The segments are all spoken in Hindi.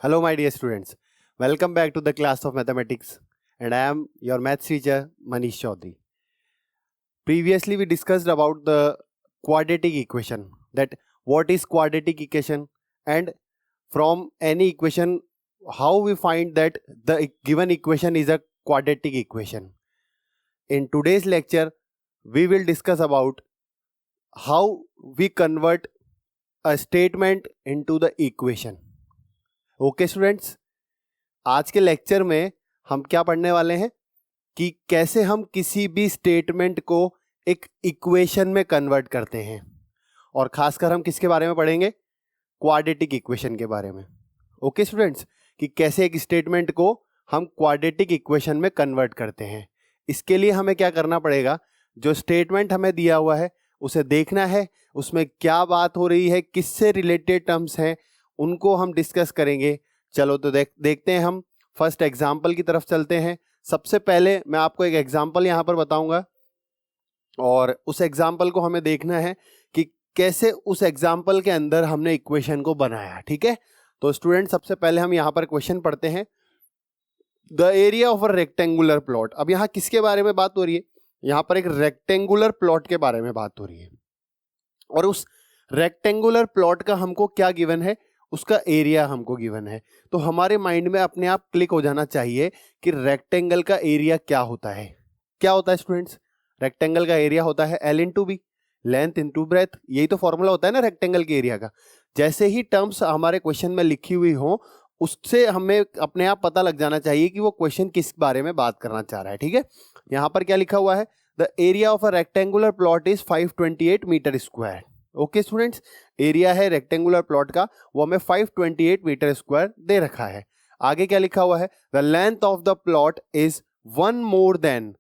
Hello, my dear students. Welcome back to the class of mathematics, and I am your maths teacher Manish Chaudhary. Previously, we discussed about the quadratic equation. That what is quadratic equation, and from any equation, how we find that the given equation is a quadratic equation. In today's lecture, we will discuss about how we convert a statement into the equation. Okay, students. आज के लेक्चर में हम क्या पढ़ने वाले हैं कि कैसे हम किसी भी स्टेटमेंट को एक इक्वेशन में कन्वर्ट करते हैं, और खासकर हम किसके बारे में पढ़ेंगे? क्वाड्रेटिक इक्वेशन के बारे में. ओके स्टूडेंट्स, कि कैसे एक स्टेटमेंट को हम क्वाड्रेटिक इक्वेशन में कन्वर्ट करते हैं. इसके लिए हमें क्या करना पड़ेगा? जो स्टेटमेंट हमें दिया हुआ है उसे देखना है, उसमें क्या बात हो रही है, किससे रिलेटेड टर्म्स हैं, उनको हम डिस्कस करेंगे. चलो तो देखते हैं. हम फर्स्ट एग्जाम्पल की तरफ चलते हैं. सबसे पहले मैं आपको एक एग्जाम्पल यहाँ पर बताऊंगा, और उस एग्जाम्पल को हमें देखना है कि कैसे उस एग्जाम्पल के अंदर हमने इक्वेशन को बनाया. ठीक है, तो स्टूडेंट सबसे पहले हम यहाँ पर क्वेश्चन पढ़ते हैं. The area of a rectangular plot. अब यहाँ किसके बारे में बात हो रही है? यहाँ पर एक रेक्टेंगुलर प्लॉट के बारे में बात हो रही है, और उस रेक्टेंगुलर प्लॉट का हमको क्या गिवन है? उसका एरिया हमको गिवन है. तो हमारे माइंड में अपने आप क्लिक हो जाना चाहिए कि रेक्टेंगल का एरिया क्या होता है. क्या होता है स्टूडेंट्स? रेक्टेंगल का एरिया होता है L into B, length into breadth. यही तो फॉर्मूला होता है ना रेक्टेंगल के एरिया का. जैसे ही टर्म्स हमारे क्वेश्चन में लिखी हुई हो, उससे हमें अपने आप पता लग जाना चाहिए कि वो क्वेश्चन किस बारे में बात करना चाह रहा है. ठीक है, यहाँ पर क्या लिखा हुआ है? The area of a rectangular plot is 528 metre square. Okay students, area है रेक्टेंगुलर प्लॉट का, वो हमें 528 मीटर स्क्वायर दे रखा है. आगे क्या लिखा हुआ है? The length of the plot is 1 more than.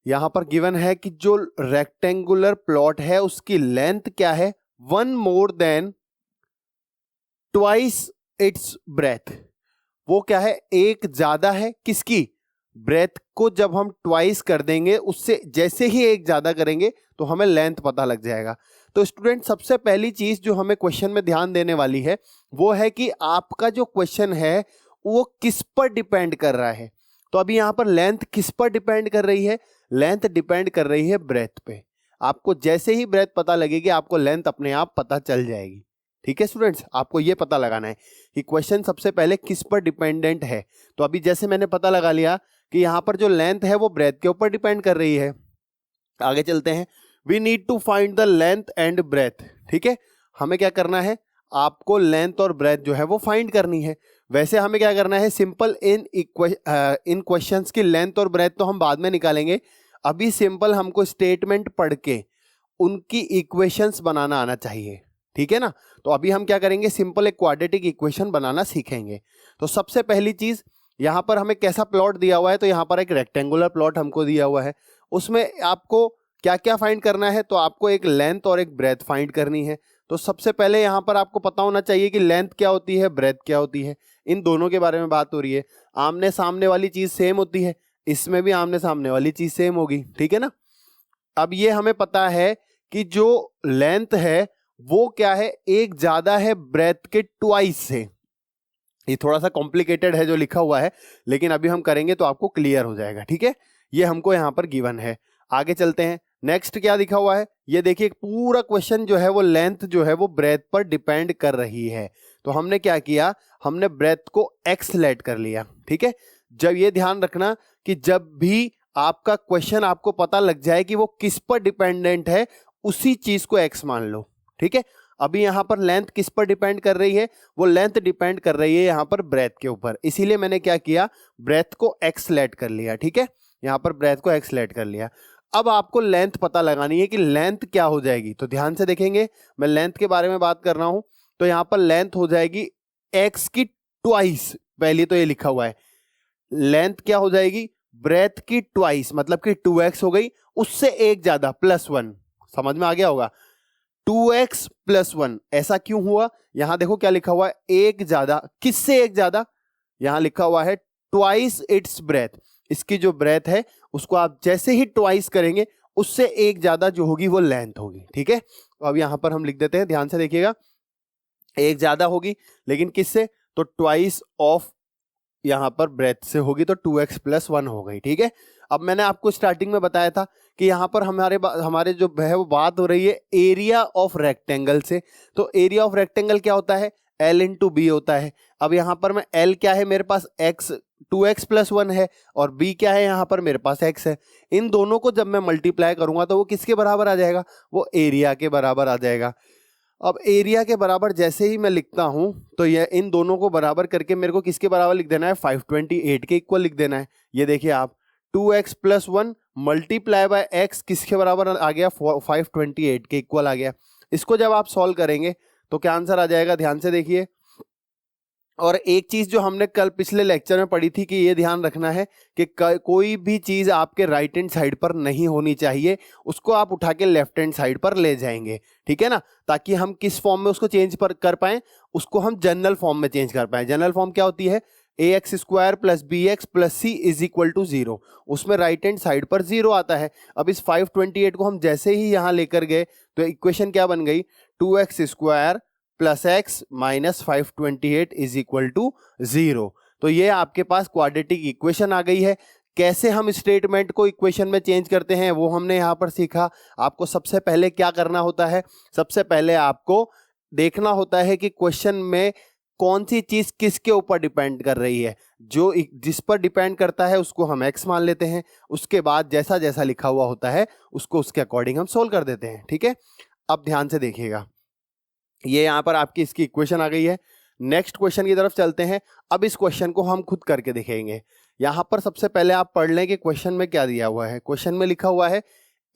यहां पर गिवन है कि जो रेक्टेंगुलर प्लॉट है उसकी लेंथ क्या है? 1 more than twice its breath. वो क्या है? एक ज्यादा है. किसकी? ब्रेथ को जब हम ट्वाइस कर देंगे, उससे जैसे ही एक ज्यादा करेंगे तो हमें लेंथ पता लग जाएगा. तो स्टूडेंट सबसे पहली चीज जो हमें क्वेश्चन में ध्यान देने वाली है वो है कि आपका जो क्वेश्चन है वो किस पर डिपेंड कर रहा है. तो अभी यहां पर लेंथ किस पर डिपेंड कर रही है? लेंथ डिपेंड कर रही है ब्रेथ पे. आपको जैसे ही ब्रेथ पता लगेगी आपको लेंथ अपने आप पता चल जाएगी. ठीक है स्टूडेंट्स, आपको ये पता लगाना है कि क्वेश्चन सबसे पहले किस पर डिपेंडेंट है. तो अभी जैसे मैंने पता लगा लिया कि यहां पर जो लेंथ है वो ब्रेथ के ऊपर डिपेंड कर रही है. आगे चलते हैं. We need to find the length and breadth. ठीक है, हमें क्या करना है? आपको लेंथ और ब्रेथ जो है वो फाइंड करनी है. वैसे हमें क्या करना है? सिंपल इन क्वेश्चंस की लेंथ और ब्रेथ तो हम बाद में निकालेंगे. अभी सिंपल हमको स्टेटमेंट पढ़ के उनकी इक्वेशंस बनाना आना चाहिए. ठीक है ना. तो अभी हम क्या करेंगे? सिंपल एक क्वाड्रेटिक इक्वेशन बनाना सीखेंगे. तो सबसे पहली चीज, यहां पर हमें कैसा प्लॉट दिया हुआ है? तो यहां पर एक रेक्टेंगुलर प्लॉट हमको दिया हुआ है. उसमें आपको क्या क्या फाइंड करना है? तो आपको एक लेंथ और एक ब्रेथ फाइंड करनी है. तो सबसे पहले यहां पर आपको पता होना चाहिए कि लेंथ क्या होती है, ब्रेथ क्या होती है. इन दोनों के बारे में बात हो रही है. आमने सामने वाली चीज सेम होती है, इसमें भी आमने सामने वाली चीज सेम होगी. ठीक है ना. अब ये हमें पता है कि जो लेंथ है वो क्या है? एक ज्यादा है ब्रेथ के ट्वाइस से. ये थोड़ा सा कॉम्प्लिकेटेड है जो लिखा हुआ है, लेकिन अभी हम करेंगे तो आपको क्लियर हो जाएगा. ठीक है, ये हमको यहां पर गिवन है. आगे चलते हैं. नेक्स्ट क्या लिखा हुआ है? ये देखिए, पूरा क्वेश्चन जो है वो लेंथ जो है वो ब्रेथ पर डिपेंड कर रही है. तो हमने क्या किया? हमने ब्रेथ को एक्स लेट कर लिया. ठीक है, जब ये ध्यान रखना कि जब भी आपका क्वेश्चन आपको पता लग जाए कि वो किस पर डिपेंडेंट है, उसी चीज को एक्स मान लो. ठीक है, अभी यहां पर लेंथ किस पर डिपेंड कर रही है? वो लेंथ डिपेंड कर रही है यहां पर ब्रेथ के ऊपर. इसीलिए मैंने क्या किया? ब्रेथ को एक्स लेट कर लिया. ठीक है, यहां पर ब्रेथ को एक्स लेट कर लिया. अब आपको लेंथ पता लगानी है कि लेंथ क्या हो जाएगी. तो ध्यान से देखेंगे, मैं लेंथ के बारे में बात कर रहा हूं. तो यहां पर लेंथ हो जाएगी एक्स की ट्वाइस. पहले तो ये लिखा हुआ है. लेंथ क्या हो जाएगी? ब्रेथ की ट्वाइस, मतलब कि 2x हो गई, उससे एक ज्यादा +1. समझ में आ गया होगा? 2x + 1. ऐसा क्यों हुआ? यहां देखो क्या लिखा हुआ है? एक ज्यादा. किससे एक ज्यादा? यहां लिखा हुआ है ट्वाइस इट्स ब्रेथ. इसकी जो ब्रेथ है उसको आप जैसे ही ट्वाइस करेंगे उससे एक ज्यादा जो होगी वो लेंथ होगी. ठीक है, तो अब यहां पर हम लिख देते हैं, ध्यान से देखिएगा. एक ज्यादा होगी, लेकिन किससे? तो ट्वाइस ऑफ यहां पर ब्रेथ से होगी, तो 2x + 1 हो गई। ठीक है, अब मैंने आपको स्टार्टिंग में बताया था कि यहां पर हमारे जो है वो बात हो रही है एरिया ऑफ रेक्टेंगल से। तो एरिया ऑफ रेक्टेंगल क्या होता है, L × B होता है। अब यहां पर मैं L क्या है मेरे पास x 2x + 1 है, और B क्या है यहां पर मेरे पास x है। इन दोनों को जब मैं मल्टीप्लाई करूंगा तो वो किसके बराबर आ जाएगा, वो एरिया के बराबर आ जाएगा। अब एरिया के बराबर जैसे ही मैं लिखता हूं तो ये इन दोनों को बराबर करके मेरे को किसके बराबर लिख देना है, 528 के इक्वल लिख देना है। ये देखिए आप 2x + 1 मल्टीप्लाई बाय x किसके बराबर आ गया, 528 के इक्वल आ गया। इसको जब आप सॉल्व करेंगे तो क्या आंसर आ जाएगा, ध्यान से देखिए। और एक चीज जो हमने कल पिछले लेक्चर में पढ़ी थी कि ये ध्यान रखना है कि कोई भी चीज आपके राइट हैंड साइड पर नहीं होनी चाहिए, उसको आप उठा के लेफ्ट हैंड साइड पर ले जाएंगे। ठीक है ना, ताकि हम किस फॉर्म में उसको चेंज कर पाए, उसको हम जनरल फॉर्म में चेंज कर पाए। जनरल फॉर्म क्या होती है, ax² + bx + c = 0। उसमें राइट हैंड साइड पर 0 आता है। अब इस 528 को हम जैसे ही यहां लेकर गए तो इक्वेशन क्या बन गई, 2x² + x - 528 = 0। तो ये आपके पास क्वाड्रेटिक इक्वेशन आ गई है। कैसे हम स्टेटमेंट को इक्वेशन में चेंज करते हैं वो हमने यहां पर सीखा। आपको सबसे पहले क्या करना होता है, सबसे पहले आपको देखना होता है कि क्वेश्चन में कौन सी चीज किसके ऊपर डिपेंड कर रही है। जो जिस पर डिपेंड करता है उसको हम x मान लेते हैं, उसके बाद जैसा जैसा लिखा हुआ होता है उसको उसके अकॉर्डिंग हम सोल्व कर देते हैं। ठीक है, अब ध्यान से देखिएगा, ये यहां पर आपकी इसकी इक्वेशन आ गई है। नेक्स्ट क्वेश्चन की तरफ चलते हैं। अब इस क्वेश्चन को हम खुद करके देखेंगे। यहां पर सबसे पहले आप पढ़ लें कि क्वेश्चन में क्या दिया हुआ है। क्वेश्चन में लिखा हुआ है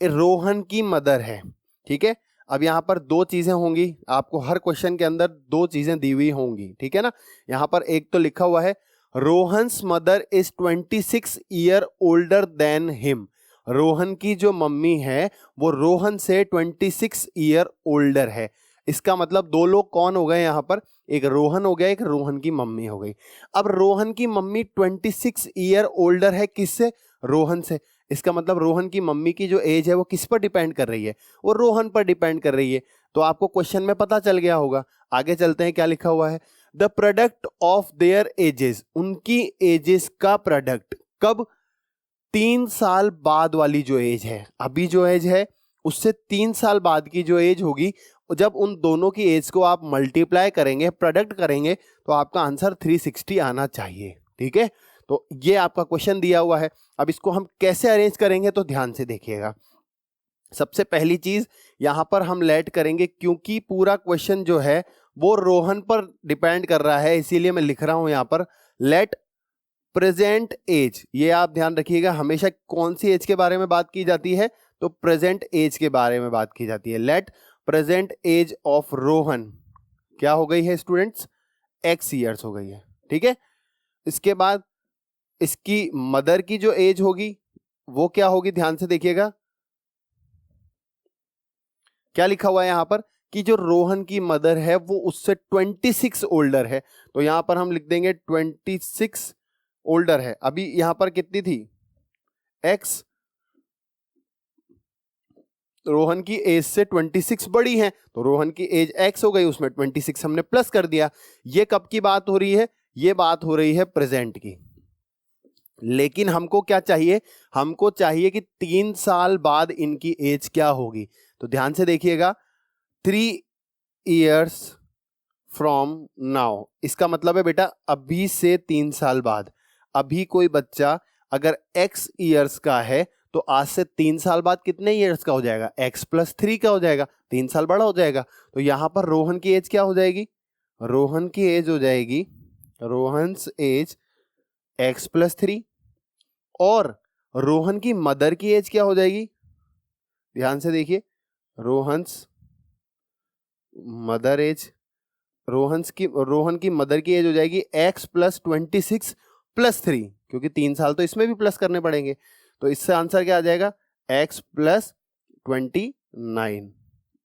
रोहन की मदर है। ठीक है, अब यहां पर दो चीजें होंगी, आपको हर क्वेश्चन के अंदर दो चीजें दी हुई होंगी। ठीक है ना, यहां पर एक तो लिखा हुआ है Rohan's mother is 26 year older than him. Rohan की जो मम्मी है वो रोहन से 26 ईयर ओल्डर है। इसका मतलब दो लोग कौन हो गए यहां पर, एक रोहन हो गया, एक रोहन की मम्मी हो गई। अब रोहन की मम्मी 26 ईयर ओल्डर है किससे, रोहन से। इसका मतलब रोहन की मम्मी की जो एज है वो किस पर डिपेंड कर रही है, वो रोहन पर डिपेंड कर रही है। तो आपको क्वेश्चन में पता चल गया होगा। आगे चलते हैं, क्या लिखा हुआ है, the product of their edges, उनकी एजेस का प्रोडक्ट कब, 3 साल बाद वाली जो एज है, अभी जो एज है उससे 3 साल बाद की जो एज होगी, जब उन दोनों की एज को आप मल्टीप्लाई करेंगे, प्रोडक्ट करेंगे, तो आपका आंसर 360 आना चाहिए। ठीक है, तो ये आपका क्वेश्चन दिया हुआ है। अब इसको हम कैसे अरेंज करेंगे तो ध्यान से देखिएगा। सबसे पहली चीज यहां पर हम लेट करेंगे, क्योंकि पूरा क्वेश्चन जो है वो रोहन पर डिपेंड कर रहा है, इसीलिए मैं लिख रहा हूं यहां पर लेट प्रेजेंट एज। ये आप ध्यान रखिएगा, हमेशा कौन सी एज के बारे में बात की जाती है, तो प्रेजेंट एज के बारे में बात की जाती है। Let present age of Rohan क्या हो गई है स्टूडेंट्स, x ईयर्स हो गई है। ठीक है, इसके बाद इसकी मदर की जो एज होगी वो क्या होगी, ध्यान से देखिएगा क्या लिखा हुआ है यहां पर कि जो रोहन की मदर है वो उससे 26 ओल्डर है। तो यहां पर हम लिख देंगे 26 ओल्डर है। अभी यहां पर कितनी थी, x, रोहन की एज से 26 बड़ी है, तो रोहन की एज x हो गई, उसमें 26 हमने प्लस कर दिया। ये कब की बात हो रही है, ये बात हो रही है प्रेजेंट की। लेकिन हमको क्या चाहिए, हमको चाहिए कि 3 साल बाद इनकी एज क्या होगी। तो ध्यान से देखिएगा, 3 इयर्स फ्रॉम नाउ, इसका मतलब है बेटा अभी से 3 साल बाद। अभी कोई बच्चा अगर x इयर्स का है तो आज से 3 साल बाद कितने इयर्स का हो जाएगा, x + 3 का हो जाएगा, 3 साल बड़ा हो जाएगा। तो यहां पर रोहन की एज क्या हो जाएगी, रोहन की एज हो जाएगी, रोहन्स एज x + 3, और रोहन की मदर की एज क्या हो जाएगी, ध्यान से देखिए, रोहन्स मदर एज, रोहन की मदर की एज हो जाएगी x + 26 + 3, क्योंकि 3 साल तो इसमें भी प्लस करने पड़ेंगे। तो इससे आंसर क्या आ जाएगा, x + 29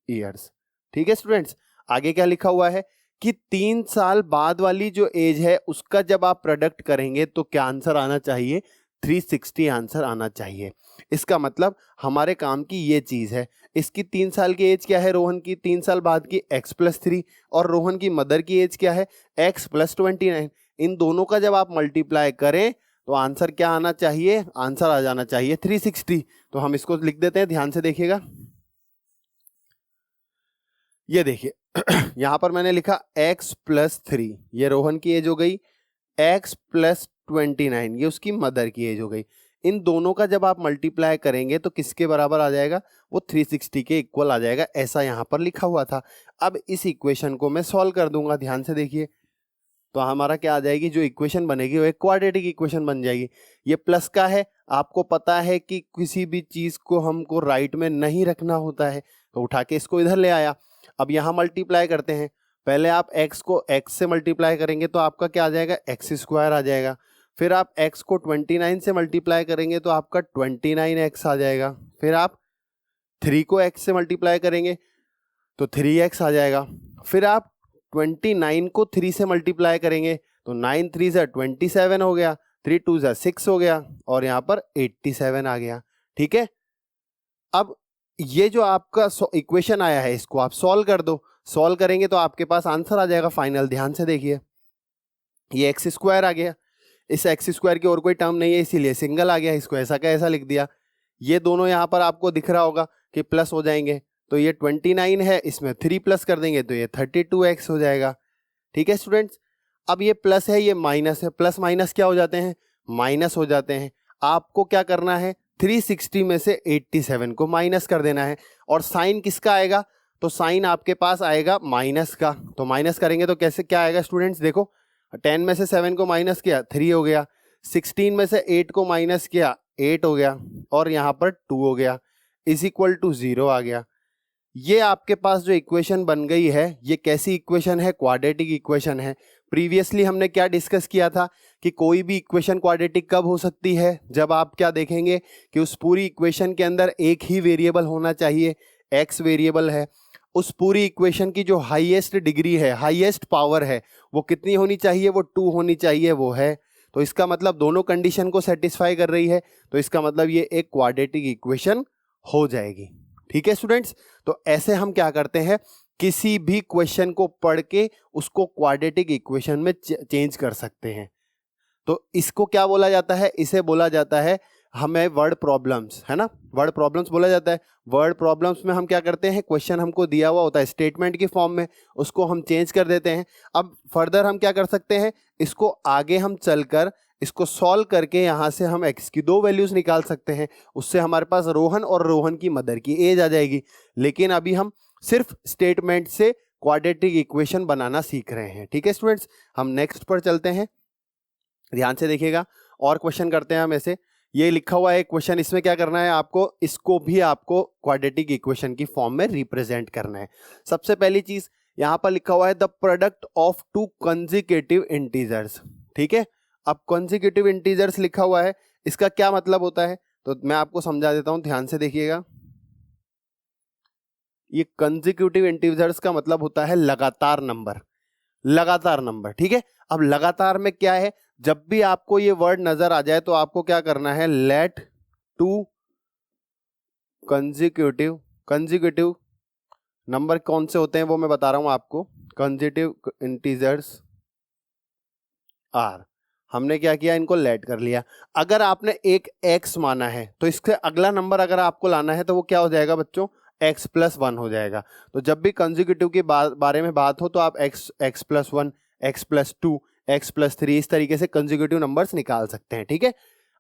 ईयर्स। ठीक है स्टूडेंट्स, आगे क्या लिखा हुआ है कि 3 साल बाद वाली जो एज है उसका जब आप प्रोडक्ट करेंगे तो क्या आंसर आना चाहिए, 360 आंसर आना चाहिए। इसका मतलब हमारे काम की ये चीज़ है। इसकी 3 साल की एज क्या है रोहन की, 3 साल बाद की x+3, और रोहन की मदर की एज क्या है x+29। इन दोनों का जब आप मल्टीप्लाई करें तो आंसर क्या आना चाहिए, आंसर आ जाना चाहिए 360। तो हम इसको लिख देते हैं, ध्यान से देखिएगा। ये देखिए यहां पर मैंने लिखा x+3, ये रोहन की एज हो गई, x+29 ये उसकी मदर की एज हो गई। इन दोनों का जब आप मल्टीप्लाई करेंगे तो किसके बराबर आ जाएगा, वो 360 के इक्वल आ जाएगा, ऐसा यहाँ पर लिखा हुआ था। अब इस इक्वेशन को मैं सॉल्व कर दूंगा, ध्यान से देखिए। तो हमारा क्या आ जाएगी, जो इक्वेशन बनेगी वो एक क्वाड्रेटिक इक्वेशन बन जाएगी। ये प्लस का है, आपको पता है कि किसी भी चीज़ को हमको राइट में नहीं रखना होता है, तो उठा के इसको इधर ले आया। अब यहाँ मल्टीप्लाई करते हैं, पहले आप x को x से मल्टीप्लाई करेंगे तो आपका क्या आ जाएगा, x² आ जाएगा। फिर आप x को 29 से मल्टीप्लाई करेंगे तो आपका 29x आ जाएगा। फिर आप 3 को x से मल्टीप्लाई करेंगे तो 3x आ जाएगा। फिर आप 29 को 3 से मल्टीप्लाई करेंगे तो 9 3 ज़ा 27 हो गया, 3 2 ज़ा 6 हो गया, और यहाँ पर 87 आ गया। ठीक है, अब ये जो आपका इक्वेशन आया है इसको आप सॉल्व कर दो। सॉल्व करेंगे तो आपके पास आंसर आ जाएगा फाइनल। ध्यान से देखिए, ये x² आ गया, इस x² की और कोई टर्म नहीं है इसीलिए सिंगल आ गया, इसको ऐसा का ऐसा लिख दिया। ये दोनों यहाँ पर आपको दिख रहा होगा कि प्लस हो जाएंगे, तो ये 29 है, इसमें 3 प्लस कर देंगे तो ये 32x हो जाएगा। ठीक है स्टूडेंट्स, अब ये प्लस है ये माइनस है, प्लस माइनस क्या हो जाते हैं, माइनस हो जाते हैं। आपको क्या करना है, 360 में से 87 को माइनस कर देना है, और साइन किसका आएगा, तो साइन आपके पास आएगा माइनस का। तो माइनस करेंगे तो कैसे क्या आएगा स्टूडेंट्स, देखो 10 में से 7 को माइनस किया 3 हो गया, 16 में से 8 को माइनस किया 8 हो गया, और यहाँ पर 2 हो गया, इज इक्वल टू 0 आ गया। ये आपके पास जो इक्वेशन बन गई है, ये कैसी इक्वेशन है, क्वाड्रेटिक इक्वेशन है। प्रीवियसली हमने क्या डिस्कस किया था कि कोई भी इक्वेशन क्वाड्रेटिक कब हो सकती है, जब आप क्या देखेंगे कि उस पूरी इक्वेशन के अंदर एक ही वेरिएबल होना चाहिए, x वेरिएबल है। उस पूरी इक्वेशन की जो हाईएस्ट डिग्री है, हाईएस्ट पावर है, वो कितनी होनी चाहिए, वो 2 होनी चाहिए, वो है। तो इसका मतलब दोनों कंडीशन को सेटिस्फाई कर रही है, तो इसका मतलब ये एक क्वाड्रेटिक इक्वेशन हो जाएगी। ठीक है स्टूडेंट्स, तो ऐसे हम क्या करते हैं, किसी भी क्वेश्चन को पढ़ के उसको क्वाड्रेटिक इक्वेशन में चेंज कर सकते हैं। तो इसको क्या बोला जाता है, इसे बोला जाता है हमें वर्ड प्रॉब्लम्स, है ना, वर्ड प्रॉब्लम्स बोला जाता है। वर्ड प्रॉब्लम्स में हम क्या करते हैं, क्वेश्चन हमको दिया हुआ होता है स्टेटमेंट की फॉर्म में, उसको हम चेंज कर देते हैं। अब फर्दर हम क्या कर सकते हैं, इसको आगे हम चलकर इसको सॉल्व करके यहाँ से हम x की 2 वैल्यूज निकाल सकते हैं। उससे हमारे पास रोहन और रोहन की मदर की एज आ जाएगी। लेकिन अभी हम सिर्फ स्टेटमेंट से क्वाड्रेटिक इक्वेशन बनाना सीख रहे हैं। ठीक है स्टूडेंट्स, हम नेक्स्ट पर चलते हैं, ध्यान से देखिएगा। और क्वेश्चन करते हैं हम ऐसे, ये लिखा हुआ है क्वेश्चन, इसमें क्या करना है आपको, इसको भी आपको क्वाड्रेटिक इक्वेशन की फॉर्म में रिप्रेजेंट करना है। सबसे पहली चीज यहाँ पर लिखा हुआ है the product of 2 consecutive integers. ठीक है, अब कंसेक्यूटिव इंटीजर्स लिखा हुआ है, इसका क्या मतलब होता है, तो मैं आपको समझा देता हूं, ध्यान से देखिएगा। ये कंसेक्यूटिव इंटीजर्स का मतलब होता है लगातार नंबर, लगातार नंबर। ठीक है, अब लगातार में क्या है, जब भी आपको ये वर्ड नजर आ जाए तो आपको क्या करना है, लेट 2 कंसेक्यूटिव नंबर कौन से होते हैं वो मैं बता रहा हूं आपको, कंसेक्यूटिव इंटीजर्स आर। हमने क्या किया, इनको लेट कर लिया। अगर आपने एक x माना है तो इससे अगला नंबर अगर आपको लाना है तो वो क्या हो जाएगा बच्चों, x+1 हो जाएगा। तो जब भी कंसेक्यूटिव के बारे में बात हो तो आप x+1, x+2, x+3 इस तरीके से कंसेक्यूटिव नंबर्स निकाल सकते हैं। ठीक है,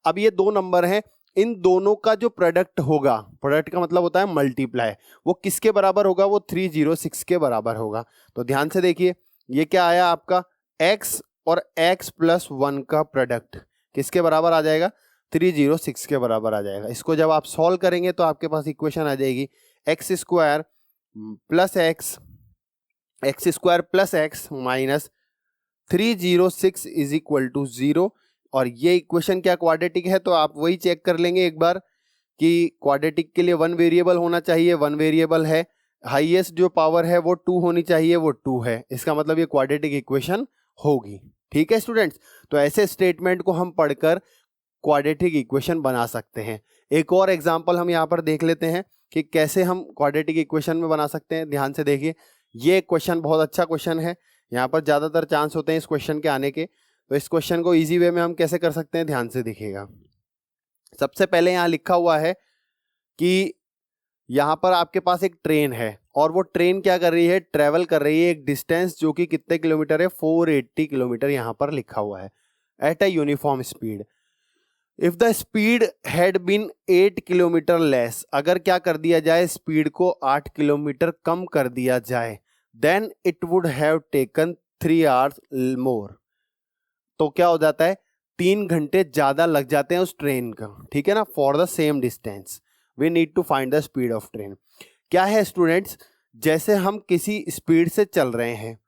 अब ये 2 नंबर हैं, इन दोनों का जो प्रोडक्ट होगा, प्रोडक्ट का मतलब होता है मल्टीप्लाई, वो किसके बराबर होगा, वो 306 के बराबर होगा। तो ध्यान से देखिए, ये क्या आया आपका, x और x+1 का प्रोडक्ट किसके बराबर आ जाएगा, 306 के बराबर आ जाएगा। इसको जब आप सॉल्व करेंगे तो आपके पास इक्वेशन आ जाएगी x² plus x minus 306 is equal to 0। और ये इक्वेशन क्या क्वाड्रेटिक है, तो आप वही चेक कर लेंगे एक बार कि क्वाड्रेटिक के लिए 1 वेरिएबल होना चाहिए, 1 वेरिएबल है, हाईएस्ट जो पावर है वो 2 होनी चाहिए, वो 2 है। इसका मतलब ये क्वाड्रेटिक इक्वेशन होगी। ठीक है स्टूडेंट्स, तो ऐसे स्टेटमेंट को हम पढ़कर क्वाड्रेटिक इक्वेशन बना सकते हैं। एक और एग्जांपल हम यहाँ पर देख लेते हैं कि कैसे हम क्वाड्रेटिक इक्वेशन में बना सकते हैं। ध्यान से देखिए, ये क्वेश्चन बहुत अच्छा क्वेश्चन है, यहाँ पर ज़्यादातर चांस होते हैं इस क्वेश्चन के आने के। तो इस क्वेश्चन को ईजी वे में हम कैसे कर सकते हैं, ध्यान से देखिएगा। सबसे पहले यहाँ लिखा हुआ है कि यहाँ पर आपके पास एक ट्रेन है और वो ट्रेन क्या कर रही है, ट्रेवल कर रही है एक डिस्टेंस जो कि कितने किलोमीटर है, 480 किलोमीटर यहाँ पर लिखा हुआ है at a uniform speed. If the speed had been 8 kilometre less, अगर क्या कर दिया जाए, स्पीड को 8 किलोमीटर कम कर दिया जाए, then it would have taken 3 hours more. तो क्या हो जाता है, 3 घंटे ज्यादा लग जाते हैं उस ट्रेन का, ठीक है ना, for the same distance we need to find the speed of train. क्या है स्टूडेंट्स, जैसे हम किसी स्पीड से चल रहे हैं,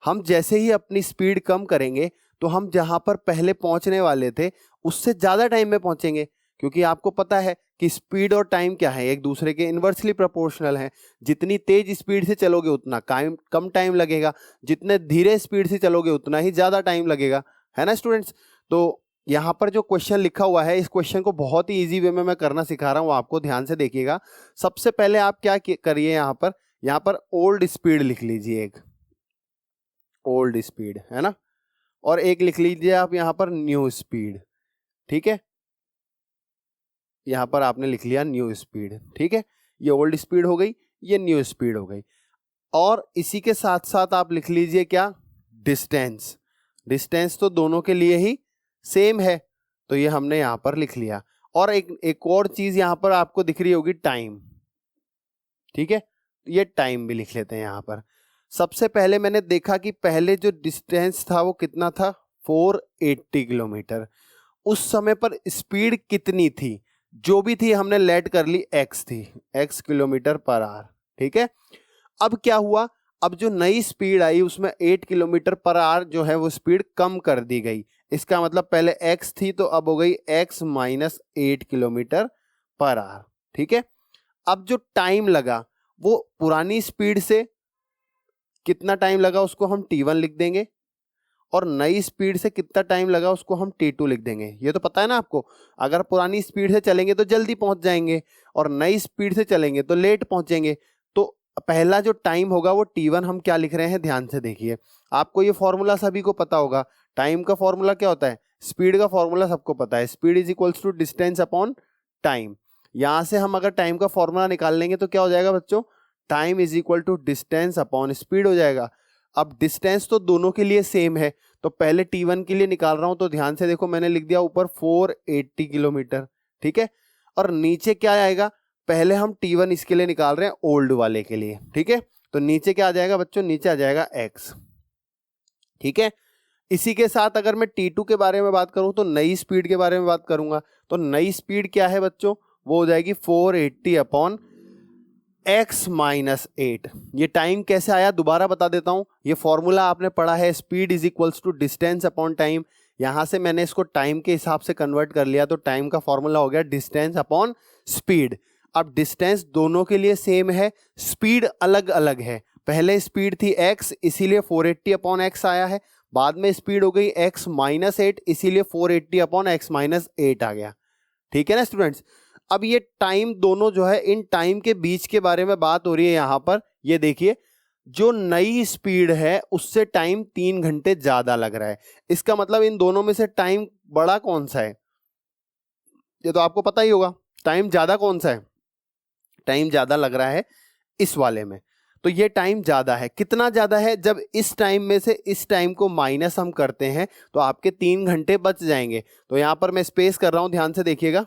हम जैसे ही अपनी स्पीड कम करेंगे तो हम जहां पर पहले पहुंचने वाले थे उससे ज्यादा टाइम में पहुंचेंगे, क्योंकि आपको पता है कि स्पीड और टाइम क्या है, एक दूसरे के इनवर्सली प्रोपोर्शनल हैं। जितनी तेज स्पीड से चलोगे उतना कम टाइम लगेगा, जितने धीरे स्पीड से चलोगे उतना ही ज्यादा टाइम लगेगा, है ना स्टूडेंट्स। तो यहाँ पर जो क्वेश्चन लिखा हुआ है, इस क्वेश्चन को बहुत ही इजी वे में मैं करना सिखा रहा हूँ आपको, ध्यान से देखिएगा। सबसे पहले आप क्या करिए, यहाँ पर ओल्ड स्पीड लिख लीजिए, एक ओल्ड स्पीड है ना, और एक लिख लीजिए आप यहाँ पर न्यू स्पीड, ठीक है। यहाँ पर आपने लिख लिया न्यू स्पीड, ठीक है। ये ओल्ड स्पीड हो गई, ये न्यू स्पीड हो गई। और इसी के साथ साथ आप लिख लीजिए क्या, डिस्टेंस। डिस्टेंस तो दोनों के लिए ही सेम है, तो ये हमने यहाँ पर लिख लिया। और एक और चीज यहाँ पर आपको दिख रही होगी, टाइम, ठीक है, ये टाइम भी लिख लेते हैं यहाँ पर। सबसे पहले मैंने देखा कि पहले जो डिस्टेंस था वो कितना था, 480 किलोमीटर। उस समय पर स्पीड कितनी थी, जो भी थी हमने लेट कर ली x थी, x किलोमीटर पर आवर, ठीक है। अब क्या हुआ, अब जो नई स्पीड आई उसमें 8 किलोमीटर पर आवर जो है वो स्पीड कम कर दी गई। इसका मतलब पहले x थी तो अब हो गई x minus 8 kilometre per hour, ठीक है। अब जो टाइम लगा वो पुरानी स्पीड से कितना टाइम लगा उसको हम t1 लिख देंगे, और नई स्पीड से कितना टाइम लगा उसको हम t2 लिख देंगे। ये तो पता है ना आपको, अगर पुरानी स्पीड से चलेंगे तो जल्दी पहुंच जाएंगे और नई स्पीड से चलेंगे तो लेट पहुंचेंगे। तो पहला जो टाइम होगा वो t1 हम क्या लिख रहे हैं, ध्यान से देखिए। आपको ये फॉर्मूला सभी को पता होगा, टाइम का फॉर्मूला क्या होता है, स्पीड का फॉर्मूला सबको पता है, speed is equals to distance upon time. यहां से हम अगर टाइम का फॉर्मूला निकाल लेंगे तो क्या हो जाएगा बच्चों, time is equal to distance upon speed हो जाएगा। अब डिस्टेंस तो दोनों के लिए सेम है, तो पहले t1 के लिए निकाल रहा हूं, तो ध्यान से देखो मैंने लिख दिया ऊपर 480 किलोमीटर, ठीक है। और नीचे क्या आएगा, पहले हम t1 इसके लिए निकाल रहे हैं ओल्ड वाले के लिए, ठीक है। तो नीचे क्या आ जाएगा बच्चों, नीचे आ जाएगा x, ठीक है। इसी के साथ अगर मैं t2 के बारे में बात करूं तो नई स्पीड के बारे में बात करूंगा, तो नई स्पीड क्या है बच्चों, वो हो जाएगी 480 अपॉन x माइनस 8। ये टाइम कैसे आया दोबारा बता देता हूं, ये फॉर्मूला आपने पढ़ा है, speed is equals to distance upon time. यहां से मैंने इसको टाइम के हिसाब से कन्वर्ट कर लिया, तो टाइम का फॉर्मूला हो गया डिस्टेंस अपॉन स्पीड। अब डिस्टेंस दोनों के लिए सेम है, स्पीड अलग अलग है। पहले स्पीड थी x, इसीलिए 480 अपॉन एक्स आया है, बाद में स्पीड हो गई x माइनस 8, इसीलिए 480 अपॉन एक्स माइनस 8 आ गया, ठीक है ना स्टूडेंट्स। अब ये टाइम दोनों जो है, इन टाइम के बीच के बारे में बात हो रही है यहां पर। ये देखिए, जो नई स्पीड है उससे टाइम 3 घंटे ज्यादा लग रहा है। इसका मतलब इन दोनों में से टाइम बड़ा कौन सा है, ये तो आपको पता ही होगा, टाइम ज्यादा कौन सा है, टाइम ज्यादा लग रहा है इस वाले में। तो ये टाइम ज्यादा है, कितना ज्यादा है, जब इस टाइम में से इस टाइम को माइनस हम करते हैं तो आपके 3 घंटे बच जाएंगे। तो यहां पर मैं स्पेस कर रहा हूं, ध्यान से देखिएगा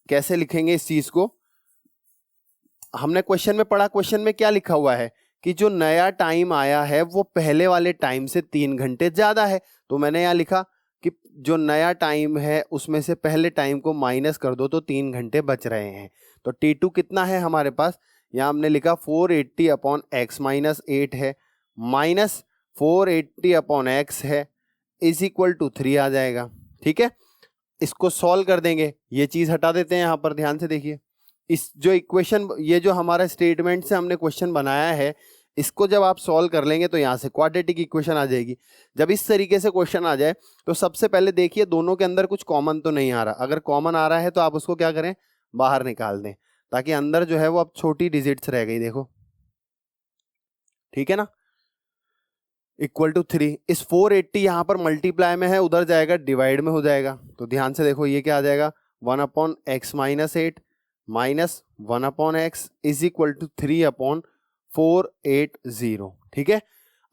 कैसे लिखेंगे इस चीज को। हमने क्वेश्चन में पढ़ा, क्वेश्चन में क्या लिखा हुआ है कि जो नया टाइम आया है वो पहले वाले टाइम से 3 घंटे ज्यादा है। तो मैंने यहाँ लिखा कि जो नया टाइम है उसमें से पहले टाइम को माइनस कर दो तो 3 घंटे बच रहे हैं। तो t2 कितना है हमारे पास, यहाँ हमने लिखा 480 अपॉन एक्स माइनस 8 है, माइनस 480 अपॉन एक्स है, इज इक्वल टू 3 आ जाएगा, ठीक है। इसको सॉल्व कर देंगे, ये चीज हटा देते हैं यहाँ पर, ध्यान से देखिए। इस जो इक्वेशन, ये जो हमारा स्टेटमेंट से हमने क्वेश्चन बनाया है, इसको जब आप सॉल्व कर लेंगे तो यहाँ से क्वाड्रेटिक इक्वेशन आ जाएगी। जब इस तरीके से क्वेश्चन आ जाए तो सबसे पहले देखिए दोनों के अंदर कुछ कॉमन तो नहीं आ रहा। अगर कॉमन आ रहा है तो आप उसको क्या करें, बाहर निकाल दें, ताकि अंदर जो है वो अब छोटी डिजिट्स रह गई, देखो, ठीक है ना। इक्वल टू 3, इस 480 यहाँ पर मल्टीप्लाई में है, उधर जाएगा डिवाइड में हो जाएगा। तो ध्यान से देखो ये क्या आ जाएगा, 1/x - 8 minus 1/x is equal to 3/480। ठीक है,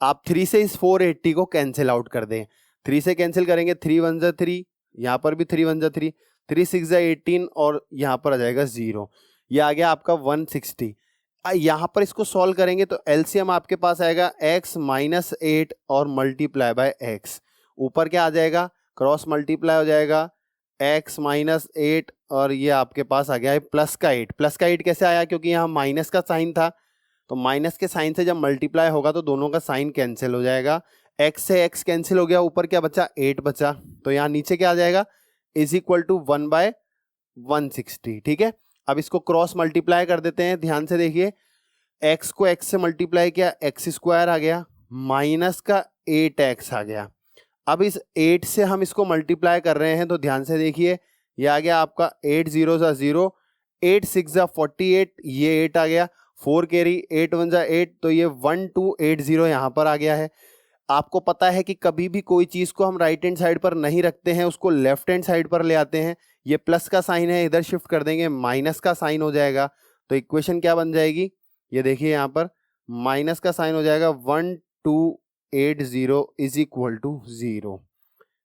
आप 3 से इस 480 को कैंसिल आउट कर दें। 3 से कैंसिल करेंगे, 3 1 जा 3, यहाँ पर भी 3 1 जा 3, 3 6 जा 18 और यहाँ पर आ जाएगा 0। ये आ गया आपका 160। यहाँ पर इसको सॉल्व करेंगे तो एलसीएम आपके पास आएगा x - 8 और मल्टीप्लाई बाय x। ऊपर क्या आ जाएगा, क्रॉस मल्टीप्लाई हो जाएगा, x - 8 और ये आपके पास आ गया है प्लस का 8। प्लस का 8 कैसे आया, क्योंकि यहाँ माइनस का साइन था, तो माइनस के साइन से जब मल्टीप्लाई होगा तो दोनों का साइन कैंसिल हो जाएगा। x से x कैंसिल हो गया, ऊपर क्या बचा, 8 बचा। तो यहाँ नीचे क्या आ जाएगा, इज इक्वल टू 1/160। ठीक है, अब इसको क्रॉस मल्टीप्लाई कर देते हैं। ध्यान से देखिए, x को x से मल्टीप्लाई किया, x² आ गया, माइनस का 8x आ गया। अब इस 8 से हम इसको मल्टीप्लाई कर रहे हैं तो ध्यान से देखिए, ये आ गया आपका 8 0 जा 0, 8 6 जा 48, ये 8 आ गया, 4 कैरी, 8 1 जा 8, तो ये 1280 यहाँ पर आ गया है। आपको पता है कि कभी भी कोई चीज़ को हम राइट हैंड साइड पर नहीं रखते हैं, उसको लेफ्ट हैंड साइड पर ले आते हैं। ये प्लस का साइन है, इधर शिफ्ट कर देंगे, माइनस का साइन हो जाएगा। तो इक्वेशन क्या बन जाएगी, ये देखिए यहाँ पर माइनस का साइन हो जाएगा, 1280 is equal to 0।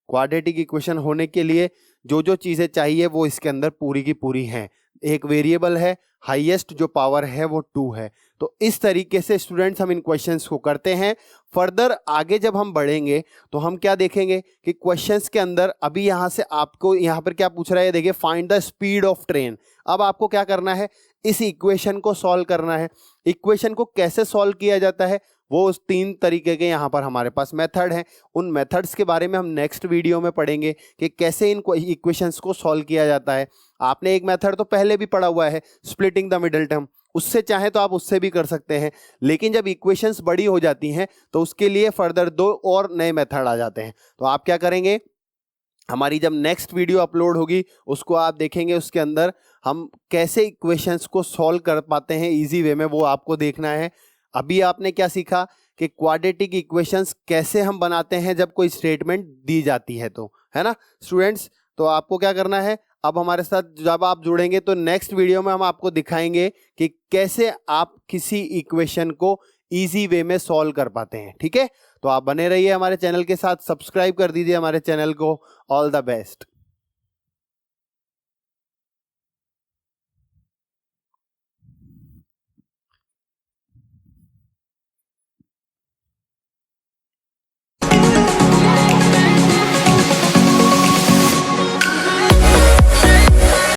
Quadratic equation होने के लिए जो जो चीज़ें चाहिए वो इसके अंदर पूरी की पूरी हैं। एक वेरिएबल है, हाईएस्ट जो पावर है वो 2 है। तो इस तरीके से स्टूडेंट्स हम इन क्वेश्चंस को करते हैं। फर्दर आगे जब हम बढ़ेंगे तो हम क्या देखेंगे कि क्वेश्चंस के अंदर अभी यहाँ से आपको यहाँ पर क्या पूछ रहा है, देखिए find the speed of train. अब आपको क्या करना है, इस इक्वेशन को सॉल्व करना है। इक्वेशन को कैसे सॉल्व किया जाता है, वो 3 तरीके के यहाँ पर हमारे पास मेथड हैं। उन मेथड्स के बारे में हम नेक्स्ट वीडियो में पढ़ेंगे कि कैसे इन इक्वेशंस को सॉल्व किया जाता है। आपने एक मेथड तो पहले भी पढ़ा हुआ है, स्प्लिटिंग द मिडिल टर्म, उससे चाहे तो आप उससे भी कर सकते हैं। लेकिन जब इक्वेशंस बड़ी हो जाती हैं तो उसके लिए फर्दर 2 और नए मेथड आ जाते हैं। तो आप क्या करेंगे, हमारी जब नेक्स्ट वीडियो अपलोड होगी उसको आप देखेंगे, उसके अंदर हम कैसे इक्वेशंस को सॉल्व कर पाते हैं इजी वे में, वो आपको देखना है। अभी आपने क्या सीखा कि क्वाड्रेटिक इक्वेशंस कैसे हम बनाते हैं जब कोई स्टेटमेंट दी जाती है, तो है ना स्टूडेंट्स। तो आपको क्या करना है, अब हमारे साथ जब आप जुड़ेंगे तो नेक्स्ट वीडियो में हम आपको दिखाएंगे कि कैसे आप किसी इक्वेशन को इजी वे में सॉल्व कर पाते हैं। ठीक है, तो आप बने रहिए हमारे चैनल के साथ, सब्सक्राइब कर दीजिए हमारे चैनल को। All the best.